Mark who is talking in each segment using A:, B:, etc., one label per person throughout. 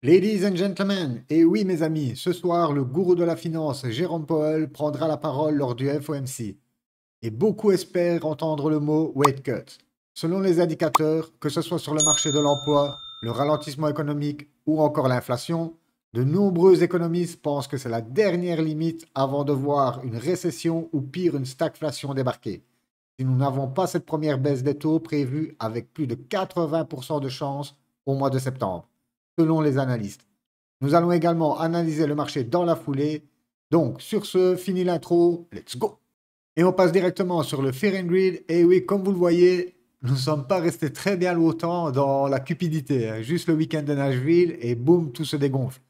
A: Ladies and gentlemen, et oui mes amis, ce soir le gourou de la finance, Jérôme Powell, prendra la parole lors du FOMC. Et beaucoup espèrent entendre le mot rate cut. Selon les indicateurs, que ce soit sur le marché de l'emploi, le ralentissement économique ou encore l'inflation, de nombreux économistes pensent que c'est la dernière limite avant de voir une récession ou pire une stagflation débarquer. Si nous n'avons pas cette première baisse des taux prévue avec plus de 80% de chances au mois de septembre, selon les analystes. Nous allons également analyser le marché dans la foulée. Donc, sur ce, fini l'intro, let's go! Et on passe directement sur le Fear and Greed. Et oui, comme vous le voyez, nous ne sommes pas restés très bien longtemps dans la cupidité, hein. Juste le week-end de Nashville et boum, tout se dégonfle.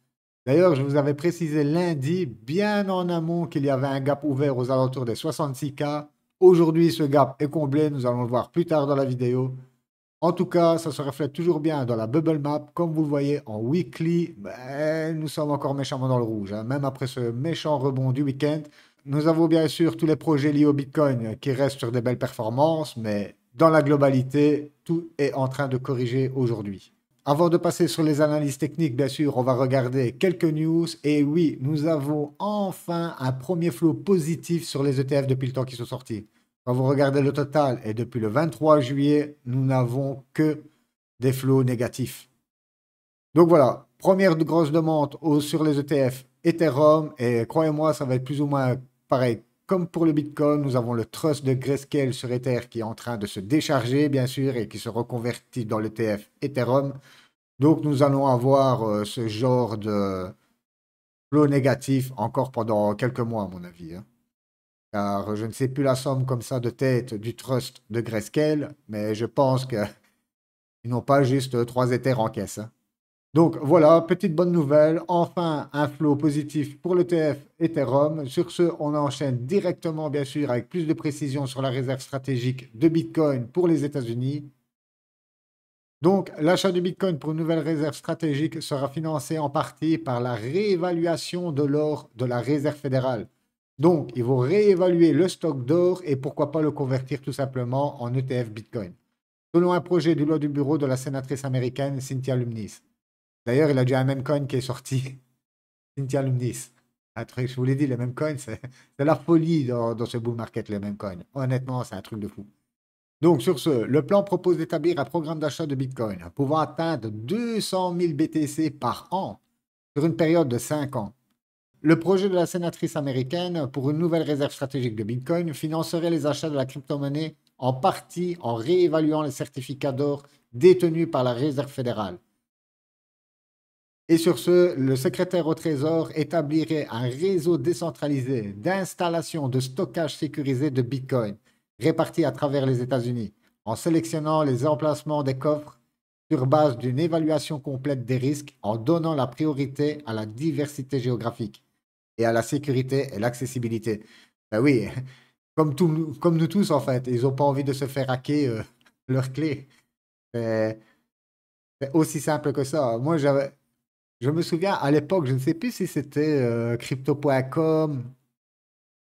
A: D'ailleurs, je vous avais précisé lundi, bien en amont, qu'il y avait un gap ouvert aux alentours des 66K. Aujourd'hui, ce gap est comblé. Nous allons le voir plus tard dans la vidéo. En tout cas, ça se reflète toujours bien dans la bubble map. Comme vous le voyez en weekly, ben, nous sommes encore méchamment dans le rouge, hein. Même après ce méchant rebond du week-end, nous avons bien sûr tous les projets liés au Bitcoin qui restent sur des belles performances, mais dans la globalité, tout est en train de corriger aujourd'hui. Avant de passer sur les analyses techniques, bien sûr, on va regarder quelques news. Et oui, nous avons enfin un premier flow positif sur les ETF depuis le temps qu'ils sont sortis. Quand vous regardez le total, et depuis le 23 juillet, nous n'avons que des flows négatifs. Donc voilà, première grosse demande sur les ETF Ethereum, et croyez-moi, ça va être plus ou moins pareil. Comme pour le Bitcoin, nous avons le trust de Grayscale sur Ether qui est en train de se décharger, bien sûr, et qui se reconvertit dans l'ETF Ethereum. Donc nous allons avoir ce genre de flow négatif encore pendant quelques mois, à mon avis, hein. Car je ne sais plus la somme comme ça de tête du trust de Grayscale, mais je pense qu'ils n'ont pas juste 3 Ethers en caisse, hein. Donc voilà, petite bonne nouvelle, enfin un flow positif pour l'ETF Ethereum. Sur ce, on enchaîne directement, bien sûr, avec plus de précision sur la réserve stratégique de Bitcoin pour les États-Unis. Donc, l'achat du Bitcoin pour une nouvelle réserve stratégique sera financé en partie par la réévaluation de l'or de la Réserve fédérale. Donc, ils vont réévaluer le stock d'or et pourquoi pas le convertir tout simplement en ETF Bitcoin, selon un projet du loi du bureau de la sénatrice américaine Cynthia Lummis. D'ailleurs, il a déjà un même coin qui est sorti, Cynthia Lummis. Un truc, je vous l'ai dit, les mêmes coins, c'est la folie dans ce bull market, les mêmes coins. Honnêtement, c'est un truc de fou. Donc, sur ce, le plan propose d'établir un programme d'achat de Bitcoin pouvant atteindre 200 000 BTC par an sur une période de 5 ans. Le projet de la sénatrice américaine pour une nouvelle réserve stratégique de Bitcoin financerait les achats de la crypto-monnaie en partie en réévaluant les certificats d'or détenus par la Réserve fédérale. Et sur ce, le secrétaire au Trésor établirait un réseau décentralisé d'installation de stockage sécurisé de Bitcoin répartis à travers les États-Unis, en sélectionnant les emplacements des coffres sur base d'une évaluation complète des risques, en donnant la priorité à la diversité géographique et à la sécurité et l'accessibilité. Ben oui, comme nous tous en fait, ils n'ont pas envie de se faire hacker leurs clés. C'est c'est aussi simple que ça. Je me souviens à l'époque, je ne sais plus si c'était crypto.com,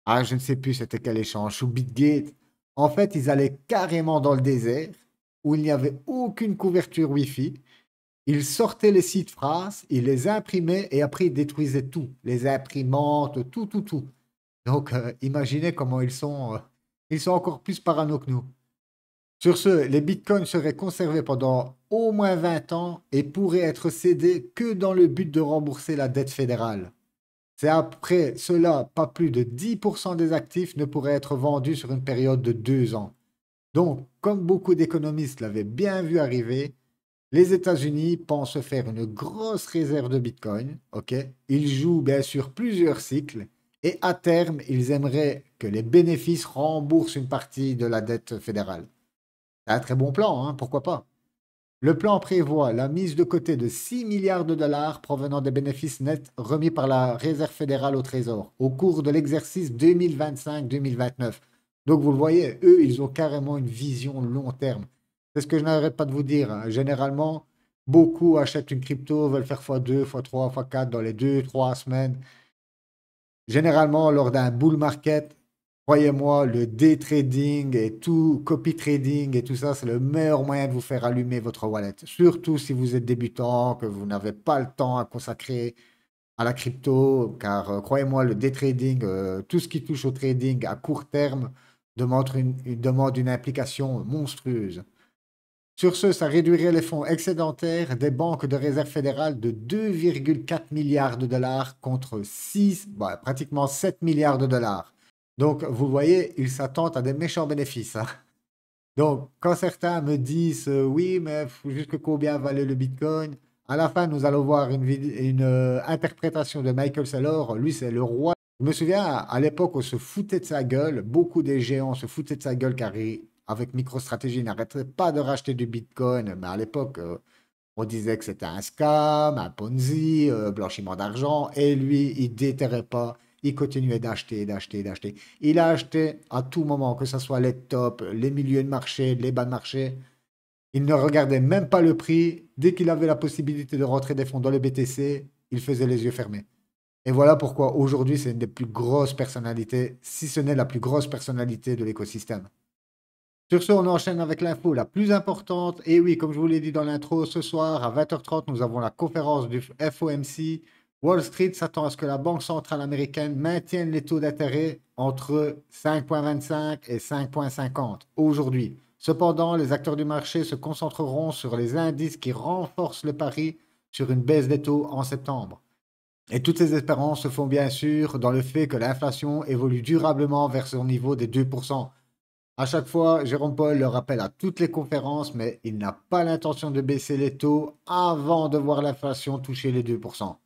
A: ah, je ne sais plus c'était quel échange, ou Bitgate. En fait, ils allaient carrément dans le désert où il n'y avait aucune couverture Wi-Fi. Ils sortaient les sites phrases, ils les imprimaient et après ils détruisaient tout, les imprimantes, tout, tout, tout. Donc, imaginez comment ils sont encore plus parano que nous. Sur ce, les bitcoins seraient conservés pendant au moins 20 ans et pourraient être cédés que dans le but de rembourser la dette fédérale. C'est après cela, pas plus de 10% des actifs ne pourraient être vendus sur une période de 2 ans. Donc, comme beaucoup d'économistes l'avaient bien vu arriver, les États-Unis pensent faire une grosse réserve de Bitcoin, ok? Ils jouent bien sûr plusieurs cycles et à terme, ils aimeraient que les bénéfices remboursent une partie de la dette fédérale. C'est un très bon plan, hein, pourquoi pas? Le plan prévoit la mise de côté de 6 milliards de dollars provenant des bénéfices nets remis par la Réserve fédérale au Trésor au cours de l'exercice 2025-2029. Donc vous le voyez, eux, ils ont carrément une vision long terme. C'est ce que je n'arrête pas de vous dire, hein. Généralement, beaucoup achètent une crypto, veulent faire x2, x3, x4 dans les 2, 3 semaines. Généralement, lors d'un bull market, Croyez-moi, le day trading et tout, copy trading et tout ça, c'est le meilleur moyen de vous faire allumer votre wallet. Surtout si vous êtes débutant, que vous n'avez pas le temps à consacrer à la crypto, car croyez-moi, le day trading, tout ce qui touche au trading à court terme demande une implication monstrueuse. Sur ce, ça réduirait les fonds excédentaires des banques de réserve fédérale de 2,4 milliards de dollars contre 6, bah, pratiquement 7 milliards de dollars. Donc, vous voyez, ils s'attendent à des méchants bénéfices, hein. Donc, quand certains me disent oui, mais jusque combien valait le Bitcoin, à la fin, nous allons voir une interprétation de Michael Saylor. Lui, c'est le roi. Je me souviens, à l'époque, on se foutait de sa gueule. Beaucoup des géants se foutaient de sa gueule car avec MicroStrategy, il n'arrêtait pas de racheter du Bitcoin. Mais à l'époque, on disait que c'était un scam, un Ponzi, blanchiment d'argent. Et lui, il déterrait pas. Il continuait d'acheter, d'acheter, d'acheter. Il a acheté à tout moment, que ce soit les tops, les milieux de marché, les bas de marché. Il ne regardait même pas le prix. Dès qu'il avait la possibilité de rentrer des fonds dans le BTC, il faisait les yeux fermés. Et voilà pourquoi aujourd'hui, c'est une des plus grosses personnalités, si ce n'est la plus grosse personnalité de l'écosystème. Sur ce, on enchaîne avec l'info la plus importante. Et oui, comme je vous l'ai dit dans l'intro, ce soir à 20h30, nous avons la conférence du FOMC. Wall Street s'attend à ce que la Banque centrale américaine maintienne les taux d'intérêt entre 5,25 et 5,50 aujourd'hui. Cependant, les acteurs du marché se concentreront sur les indices qui renforcent le pari sur une baisse des taux en septembre. Et toutes ces espérances se font bien sûr dans le fait que l'inflation évolue durablement vers son niveau des 2%. À chaque fois, Jérôme Paul le rappelle à toutes les conférences, mais il n'a pas l'intention de baisser les taux avant de voir l'inflation toucher les 2%.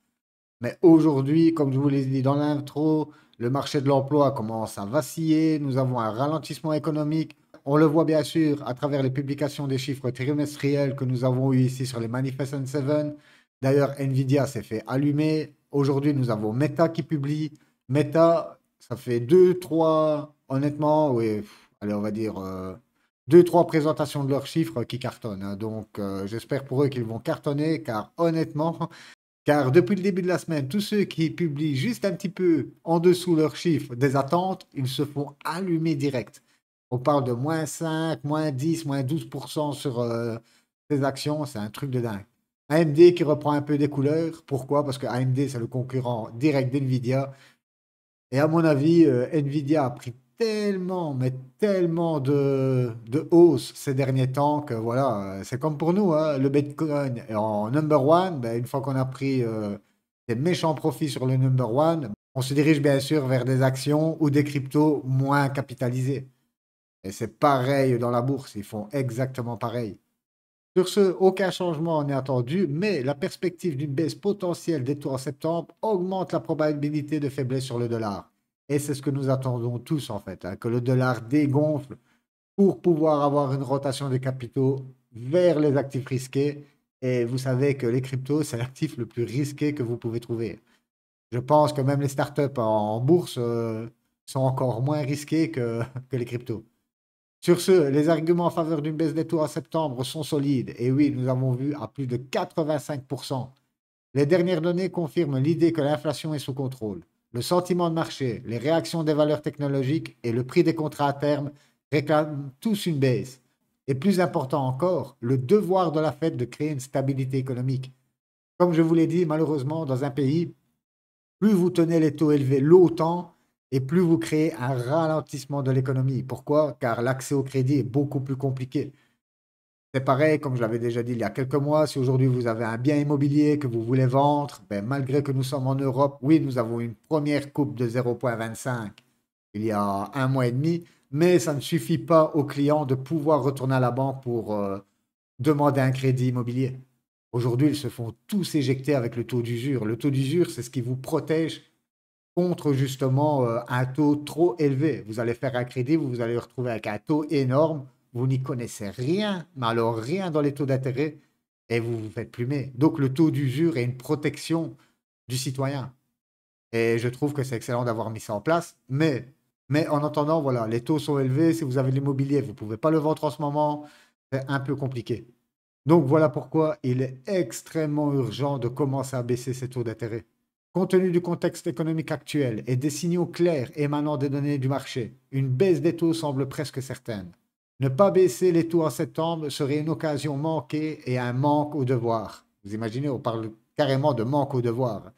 A: Mais aujourd'hui, comme je vous l'ai dit dans l'intro, le marché de l'emploi commence à vaciller, nous avons un ralentissement économique. On le voit bien sûr à travers les publications des chiffres trimestriels que nous avons eu ici sur les Magnificent Seven. D'ailleurs, Nvidia s'est fait allumer. Aujourd'hui, nous avons Meta qui publie. Meta, ça fait deux, trois, honnêtement, oui, allez, on va dire deux, trois présentations de leurs chiffres qui cartonnent, hein. Donc, j'espère pour eux qu'ils vont cartonner, car honnêtement, car depuis le début de la semaine, tous ceux qui publient juste un petit peu en dessous leurs chiffres des attentes, ils se font allumer direct. On parle de -5, -10, -12% sur ces actions, c'est un truc de dingue. AMD qui reprend un peu des couleurs. Pourquoi? Parce que AMD, c'est le concurrent direct d'NVIDIA. Et à mon avis, Nvidia a pris tellement, mais tellement de hausse ces derniers temps que voilà, c'est comme pour nous, hein, le Bitcoin est en number one. Ben, une fois qu'on a pris des méchants profits sur le number one, on se dirige bien sûr vers des actions ou des cryptos moins capitalisés. Et c'est pareil dans la bourse, ils font exactement pareil. Sur ce, aucun changement n'est attendu, mais la perspective d'une baisse potentielle des taux en septembre augmente la probabilité de faiblesse sur le dollar. Et c'est ce que nous attendons tous en fait, hein, que le dollar dégonfle pour pouvoir avoir une rotation des capitaux vers les actifs risqués. Et vous savez que les cryptos, c'est l'actif le plus risqué que vous pouvez trouver. Je pense que même les startups en bourse sont encore moins risqués que les cryptos. Sur ce, les arguments en faveur d'une baisse des taux en septembre sont solides. Et oui, nous avons vu à plus de 85%. Les dernières données confirment l'idée que l'inflation est sous contrôle. Le sentiment de marché, les réactions des valeurs technologiques et le prix des contrats à terme réclament tous une baisse. Et plus important encore, le devoir de la Fed de créer une stabilité économique. Comme je vous l'ai dit, malheureusement, dans un pays, plus vous tenez les taux élevés longtemps, et plus vous créez un ralentissement de l'économie. Pourquoi? Car l'accès au crédit est beaucoup plus compliqué. C'est pareil, comme je l'avais déjà dit il y a quelques mois, si aujourd'hui vous avez un bien immobilier que vous voulez vendre, ben, malgré que nous sommes en Europe, oui, nous avons une première coupe de 0,25 il y a un mois et demi, mais ça ne suffit pas aux clients de pouvoir retourner à la banque pour demander un crédit immobilier. Aujourd'hui, ils se font tous éjecter avec le taux d'usure. Le taux d'usure, c'est ce qui vous protège contre justement un taux trop élevé. Vous allez faire un crédit, vous allez vous retrouver avec un taux énorme, vous n'y connaissez rien, mais alors rien dans les taux d'intérêt, et vous vous faites plumer. Donc le taux d'usure est une protection du citoyen. Et je trouve que c'est excellent d'avoir mis ça en place, mais en attendant, voilà, les taux sont élevés, si vous avez de l'immobilier, vous ne pouvez pas le vendre en ce moment, c'est un peu compliqué. Donc voilà pourquoi il est extrêmement urgent de commencer à baisser ces taux d'intérêt. Compte tenu du contexte économique actuel et des signaux clairs émanant des données du marché, une baisse des taux semble presque certaine. Ne pas baisser les taux en septembre serait une occasion manquée et un manque au devoir. Vous imaginez, on parle carrément de manque au devoir.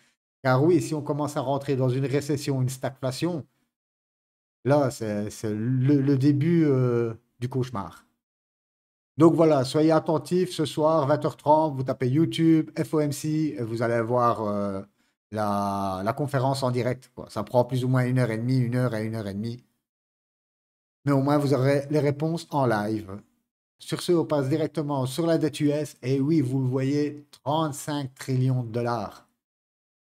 A: Car oui, si on commence à rentrer dans une récession, une stagflation, là, c'est le début du cauchemar. Donc voilà, soyez attentifs ce soir, 20h30, vous tapez YouTube, FOMC, et vous allez voir la conférence en direct, quoi. Ça prend plus ou moins 1h30, 1 heure et 1 heure et demie. Mais au moins, vous aurez les réponses en live. Sur ce, on passe directement sur la dette US. Et oui, vous le voyez, 35 trillions de dollars.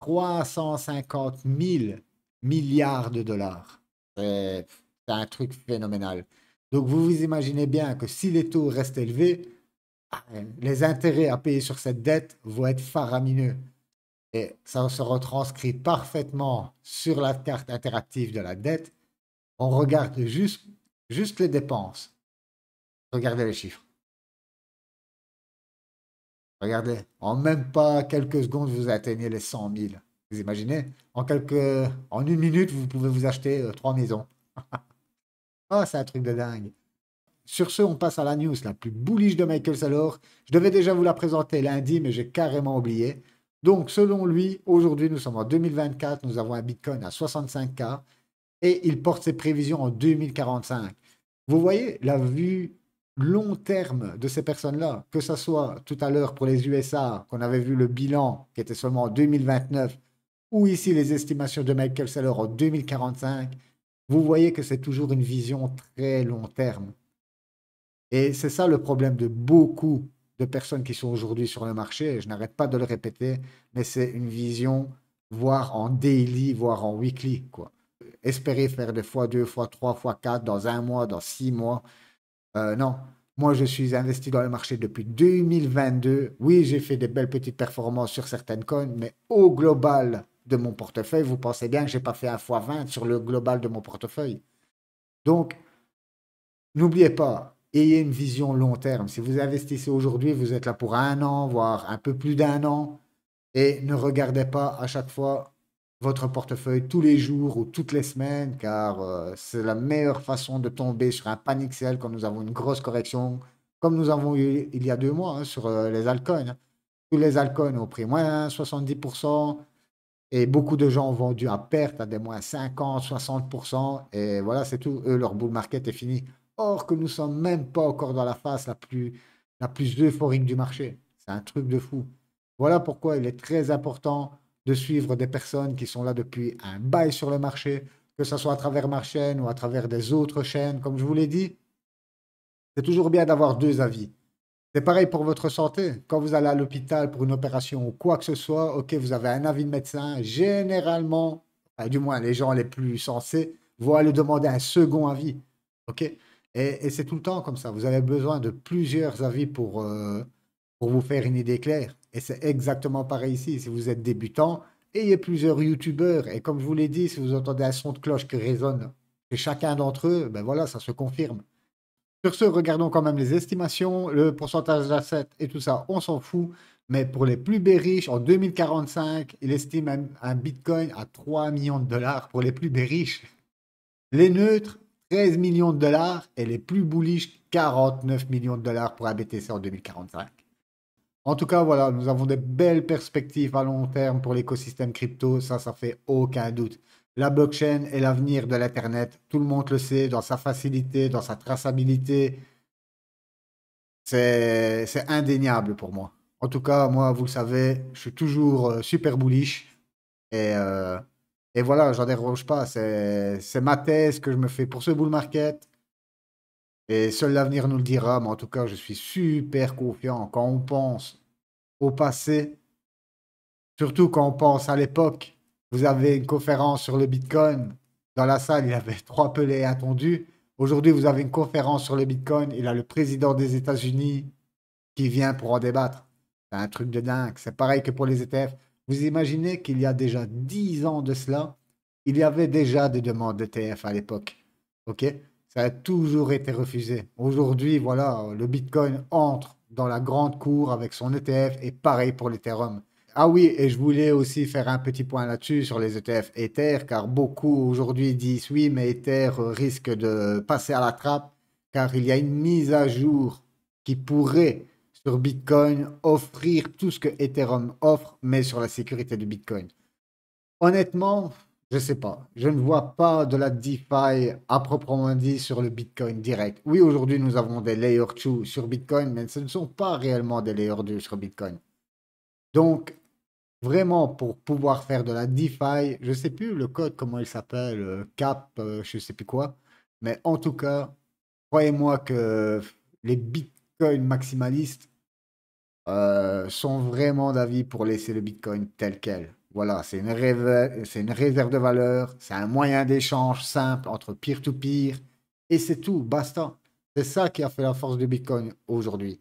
A: 350 000 milliards de dollars. C'est un truc phénoménal. Donc, vous vous imaginez bien que si les taux restent élevés, les intérêts à payer sur cette dette vont être faramineux. Et ça se retranscrit parfaitement sur la carte interactive de la dette. On regarde juste les dépenses. Regardez les chiffres. Regardez, en même pas quelques secondes, vous atteignez les 100 000. Vous imaginez? En 1 minute, vous pouvez vous acheter 3 maisons. Ah, c'est un truc de dingue. Sur ce, on passe à la news la plus bullish de Michael Saylor. Je devais déjà vous la présenter lundi, mais j'ai carrément oublié. Donc, selon lui, aujourd'hui, nous sommes en 2024, nous avons un Bitcoin à 65K et il porte ses prévisions en 2045. Vous voyez la vue long terme de ces personnes-là, que ce soit tout à l'heure pour les USA, qu'on avait vu le bilan qui était seulement en 2029, ou ici les estimations de Michael Saylor en 2045, vous voyez que c'est toujours une vision très long terme. Et c'est ça le problème de beaucoup de personnes qui sont aujourd'hui sur le marché, et je n'arrête pas de le répéter, mais c'est une vision, voire en daily, voire en weekly, quoi. Espérer faire des fois 2, fois 3, fois 4 dans un mois, dans 6 mois. Non, moi je suis investi dans le marché depuis 2022. Oui, j'ai fait des belles petites performances sur certaines coins, mais au global de mon portefeuille, vous pensez bien que j'ai pas fait un fois 20 sur le global de mon portefeuille. Donc, n'oubliez pas, ayez une vision long terme. Si vous investissez aujourd'hui, vous êtes là pour un an, voire un peu plus d'un an, et ne regardez pas à chaque fois votre portefeuille tous les jours ou toutes les semaines, car c'est la meilleure façon de tomber sur un panic sell quand nous avons une grosse correction, comme nous avons eu il y a 2 mois sur les altcoins, hein. Tous les altcoins ont pris moins 70%, et beaucoup de gens ont vendu à perte à des moins 50, 60%, et voilà, c'est tout. Eux, leur bull market est fini. Or que nous sommes même pas encore dans la phase la plus euphorique du marché. C'est un truc de fou. Voilà pourquoi il est très important de suivre des personnes qui sont là depuis un bail sur le marché, que ce soit à travers ma chaîne ou à travers des autres chaînes. Comme je vous l'ai dit, c'est toujours bien d'avoir deux avis. C'est pareil pour votre santé. Quand vous allez à l'hôpital pour une opération ou quoi que ce soit, ok, vous avez un avis de médecin. Généralement, enfin, du moins les gens les plus sensés vont aller demander un second avis. Ok? Et c'est tout le temps comme ça. Vous avez besoin de plusieurs avis pour vous faire une idée claire. Et c'est exactement pareil ici. Si vous êtes débutant, ayez plusieurs youtubeurs. Et comme je vous l'ai dit, si vous entendez un son de cloche qui résonne chez chacun d'entre eux, ben voilà, ça se confirme. Sur ce, regardons quand même les estimations, le pourcentage d'assets et tout ça, on s'en fout. Mais pour les plus riches, en 2045, il estime un Bitcoin à 3 millions de dollars pour les plus riches. Les neutres, 13 millions de dollars et les plus bullish, 49 millions de dollars pour un BTC en 2045. En tout cas, voilà, nous avons des belles perspectives à long terme pour l'écosystème crypto, ça fait aucun doute. La blockchain est l'avenir de l'Internet, tout le monde le sait, dans sa facilité, dans sa traçabilité, c'est indéniable pour moi. En tout cas, moi, vous le savez, je suis toujours super bullish et, euh, et voilà, j'en déroge pas, c'est ma thèse que je me fais pour ce bull market et seul l'avenir nous le dira, mais en tout cas, je suis super confiant quand on pense au passé. Surtout quand on pense à l'époque, vous avez une conférence sur le Bitcoin. Dans la salle, il y avait trois pelés attendus. Aujourd'hui, vous avez une conférence sur le Bitcoin. Il y a le président des États-Unis qui vient pour en débattre. C'est un truc de dingue. C'est pareil que pour les ETF. Vous imaginez qu'il y a déjà 10 ans de cela, il y avait déjà des demandes d'ETF à l'époque. OK? Ça a toujours été refusé. Aujourd'hui, voilà, le Bitcoin entre dans la grande cour avec son ETF et pareil pour l'Ethereum. Ah oui, et je voulais aussi faire un petit point là-dessus sur les ETF Ether, car beaucoup aujourd'hui disent oui, mais Ether risque de passer à la trappe, car il y a une mise à jour qui pourrait sur Bitcoin offrir tout ce que Ethereum offre, mais sur la sécurité du Bitcoin. Honnêtement, je sais pas. Je ne vois pas de la DeFi à proprement dit sur le Bitcoin direct. Oui, aujourd'hui, nous avons des Layer 2 sur Bitcoin, mais ce ne sont pas réellement des Layer 2 sur Bitcoin. Donc, vraiment, pour pouvoir faire de la DeFi, je sais plus le code, comment il s'appelle, Cap, je sais plus quoi. Mais en tout cas, croyez-moi que les Bitcoin maximalistes sont vraiment d'avis pour laisser le Bitcoin tel quel. Voilà, c'est une réserve de valeur, c'est un moyen d'échange simple entre peer-to-peer, et c'est tout, basta. C'est ça qui a fait la force du Bitcoin aujourd'hui.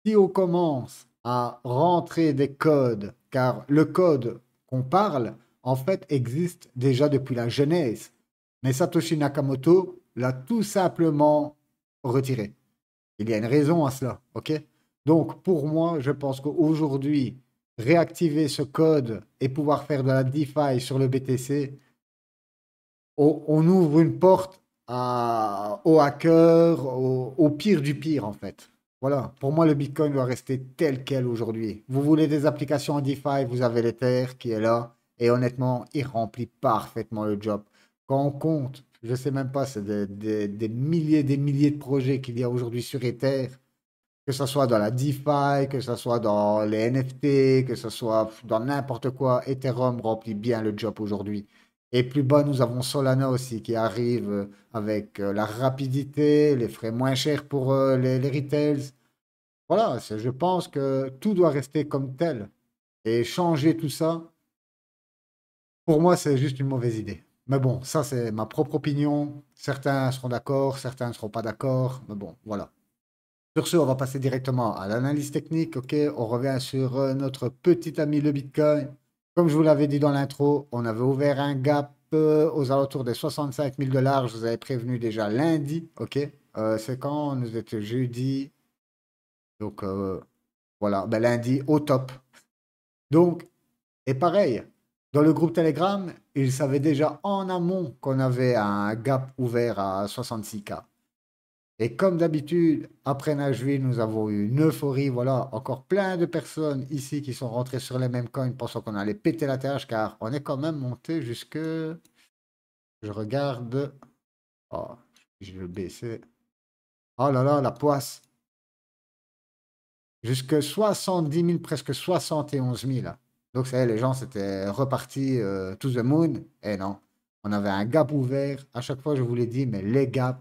A: Si on commence à rentrer des codes, car le code qu'on parle, en fait, existe déjà depuis la Genèse, mais Satoshi Nakamoto l'a tout simplement retiré. Il y a une raison à cela, ok? Donc, pour moi, je pense qu'aujourd'hui, réactiver ce code et pouvoir faire de la DeFi sur le BTC, on ouvre une porte aux hackers, au pire du pire, en fait. Voilà, pour moi, le Bitcoin doit rester tel quel aujourd'hui. Vous voulez des applications en DeFi, vous avez l'Ether qui est là, et honnêtement, il remplit parfaitement le job. Quand on compte, je ne sais même pas, c'est des milliers de projets qu'il y a aujourd'hui sur Ether, que ce soit dans la DeFi, que ce soit dans les NFT, que ce soit dans n'importe quoi, Ethereum remplit bien le job aujourd'hui. Et plus bas, nous avons Solana aussi qui arrive avec la rapidité, les frais moins chers pour les retails. Voilà, je pense que tout doit rester comme tel. Et changer tout ça, pour moi, c'est juste une mauvaise idée. Mais bon, ça, c'est ma propre opinion. Certains seront d'accord, certains ne seront pas d'accord. Mais bon, voilà. Sur ce, on va passer directement à l'analyse technique. Ok, on revient sur notre petit ami le Bitcoin. Comme je vous l'avais dit dans l'intro, on avait ouvert un gap aux alentours des 65 000 dollars. Je vous avais prévenu déjà lundi. Ok, c'est quand nous étions jeudi. Donc voilà, ben, lundi au top. Donc, et pareil, dans le groupe Telegram, ils savaient déjà en amont qu'on avait un gap ouvert à 66K. Et comme d'habitude, après Nashville, nous avons eu une euphorie. Voilà, encore plein de personnes ici qui sont rentrées sur les mêmes coins pensant qu'on allait péter la terre, car on est quand même monté jusque. Je regarde. Oh, je vais le baisser. Oh là là, la poisse. Jusque 70 000, presque 71 000. Donc, ça y est, les gens s'étaient repartis to the moon. Et non, on avait un gap ouvert. À chaque fois, je vous l'ai dit, mais les gaps,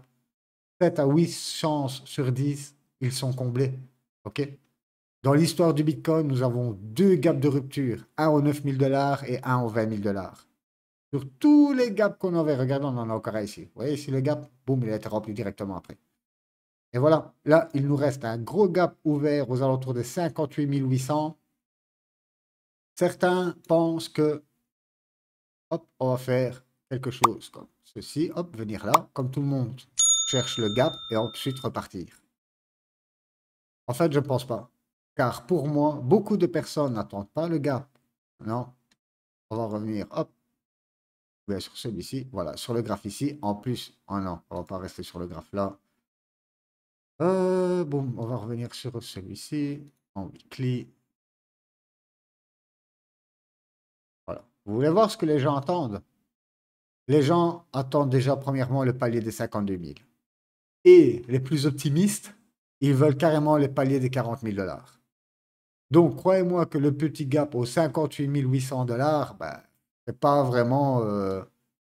A: 7 à 8 chances sur 10, ils sont comblés. OK? Dans l'histoire du Bitcoin, nous avons deux gaps de rupture, un aux 9 000 dollars et un aux 20 000 dollars. Sur tous les gaps qu'on avait, regardez, on en a encore un ici. Vous voyez ici le gap, boum, il a été rempli directement après. Et voilà, là, il nous reste un gros gap ouvert aux alentours de 58 800. Certains pensent que, hop, on va faire quelque chose comme ceci, hop, venir là, comme tout le monde cherche le gap et ensuite repartir. En fait, je ne pense pas. Car pour moi, beaucoup de personnes n'attendent pas le gap. Non, on va revenir, hop, ouais, sur celui-ci. Voilà, sur le graphe ici. En plus, oh non, on va pas rester sur le graphe là. Bon, on va revenir sur celui-ci. En weekly. Voilà. Vous voulez voir ce que les gens attendent? Les gens attendent déjà premièrement le palier des 52 000. Et les plus optimistes, ils veulent carrément le palier des 40 000 dollars. Donc, croyez-moi que le petit gap aux 58 800 dollars, ben, c'est pas vraiment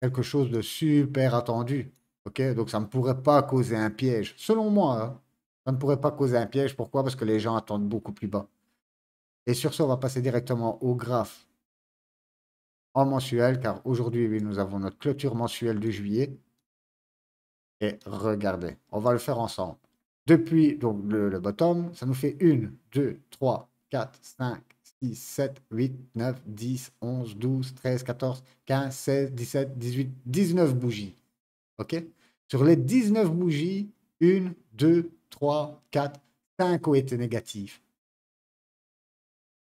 A: quelque chose de super attendu. Ok, donc ça ne pourrait pas causer un piège. Selon moi, hein, ça ne pourrait pas causer un piège. Pourquoi? Parce que les gens attendent beaucoup plus bas. Et sur ce, on va passer directement au graphe en mensuel, car aujourd'hui, oui, nous avons notre clôture mensuelle de juillet. Et regardez, on va le faire ensemble. Depuis donc, le bottom, ça nous fait 1, 2, 3, 4, 5, 6, 7, 8, 9, 10, 11, 12, 13, 14, 15, 16, 17, 18, 19 bougies. OK? Sur les 19 bougies, 1, 2, 3, 4, 5 ont été négatives.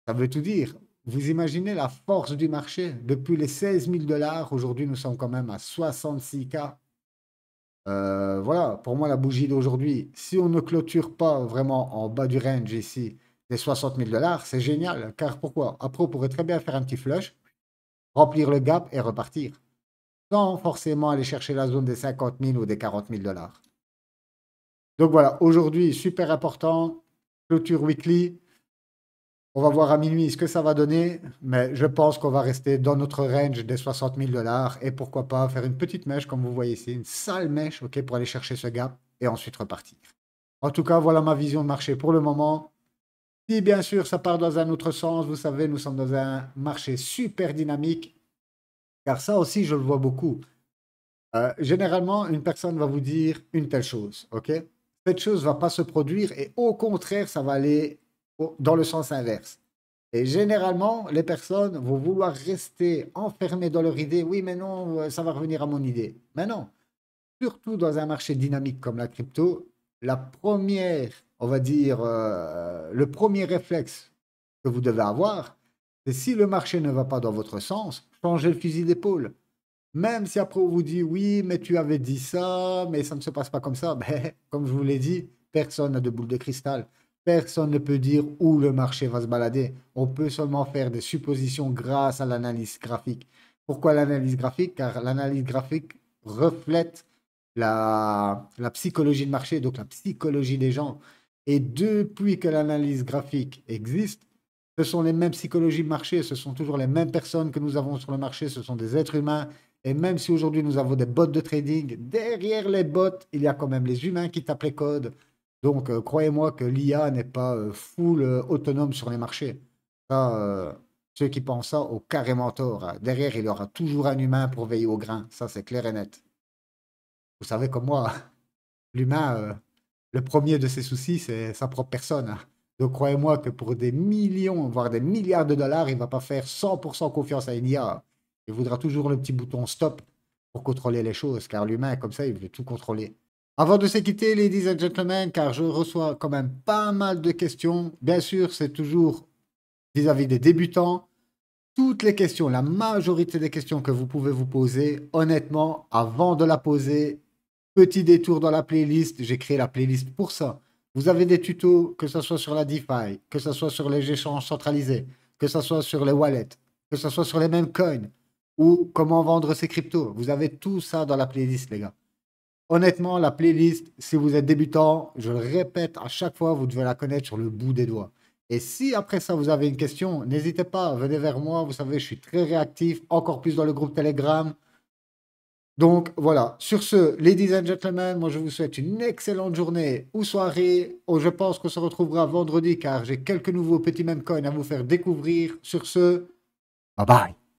A: Ça veut tout dire. vous imaginez la force du marché? Depuis les 16 000 $, aujourd'hui, nous sommes quand même à 66K. Voilà, pour moi, la bougie d'aujourd'hui, si on ne clôture pas vraiment en bas du range ici, des 60 000 $, c'est génial. Car pourquoi? Après, on pourrait très bien faire un petit flush, remplir le gap et repartir. Sans forcément aller chercher la zone des 50 000 ou des 40 000 $. Donc voilà, aujourd'hui, super important, clôture weekly. On va voir à minuit ce que ça va donner, mais je pense qu'on va rester dans notre range des 60 000 $ et pourquoi pas faire une petite mèche comme vous voyez ici, une sale mèche, ok, pour aller chercher ce gap et ensuite repartir. En tout cas, voilà ma vision de marché pour le moment. Si bien sûr ça part dans un autre sens, vous savez, nous sommes dans un marché super dynamique, car ça aussi je le vois beaucoup. Généralement, une personne va vous dire une telle chose, ok? Cette chose ne va pas se produire et au contraire, ça va aller dans le sens inverse. Et généralement, les personnes vont vouloir rester enfermées dans leur idée. Oui, mais non, ça va revenir à mon idée. Mais non, surtout dans un marché dynamique comme la crypto, la première, on va dire, le premier réflexe que vous devez avoir, c'est si le marché ne va pas dans votre sens, changez le fusil d'épaule. Même si après on vous dit oui, mais tu avais dit ça, mais ça ne se passe pas comme ça, ben, comme je vous l'ai dit, personne n'a de boule de cristal. Personne ne peut dire où le marché va se balader. On peut seulement faire des suppositions grâce à l'analyse graphique. Pourquoi l'analyse graphique? Car l'analyse graphique reflète la psychologie de marché, donc la psychologie des gens. Et depuis que l'analyse graphique existe, ce sont les mêmes psychologies de marché, ce sont toujours les mêmes personnes que nous avons sur le marché, ce sont des êtres humains. Et même si aujourd'hui nous avons des bots de trading, derrière les bots, il y a quand même les humains qui tapent les codes. Donc croyez-moi que l'IA n'est pas full autonome sur les marchés. Ça, ceux qui pensent ça ont carrément tort, hein. Derrière, il y aura toujours un humain pour veiller au grain. Ça, c'est clair et net. Vous savez comme moi, l'humain, le premier de ses soucis, c'est sa propre personne, hein. Donc croyez-moi que pour des millions, voire des milliards de dollars, il ne va pas faire 100% confiance à une IA. Il voudra toujours le petit bouton stop pour contrôler les choses, car l'humain, comme ça, il veut tout contrôler. Avant de se quitter, ladies and gentlemen, car je reçois quand même pas mal de questions. Bien sûr, c'est toujours vis-à-vis des débutants. Toutes les questions, la majorité des questions que vous pouvez vous poser, honnêtement, avant de la poser, petit détour dans la playlist. J'ai créé la playlist pour ça. Vous avez des tutos, que ce soit sur la DeFi, que ce soit sur les échanges centralisés, que ce soit sur les wallets, que ce soit sur les mêmes coins, ou comment vendre ses cryptos. Vous avez tout ça dans la playlist, les gars. Honnêtement, la playlist, si vous êtes débutant, je le répète à chaque fois, vous devez la connaître sur le bout des doigts. Et si après ça, vous avez une question, n'hésitez pas, venez vers moi. Vous savez, je suis très réactif, encore plus dans le groupe Telegram. Donc voilà, sur ce, ladies and gentlemen, moi je vous souhaite une excellente journée ou soirée. Oh, je pense qu'on se retrouvera vendredi car j'ai quelques nouveaux petits meme coins à vous faire découvrir. Sur ce, bye bye.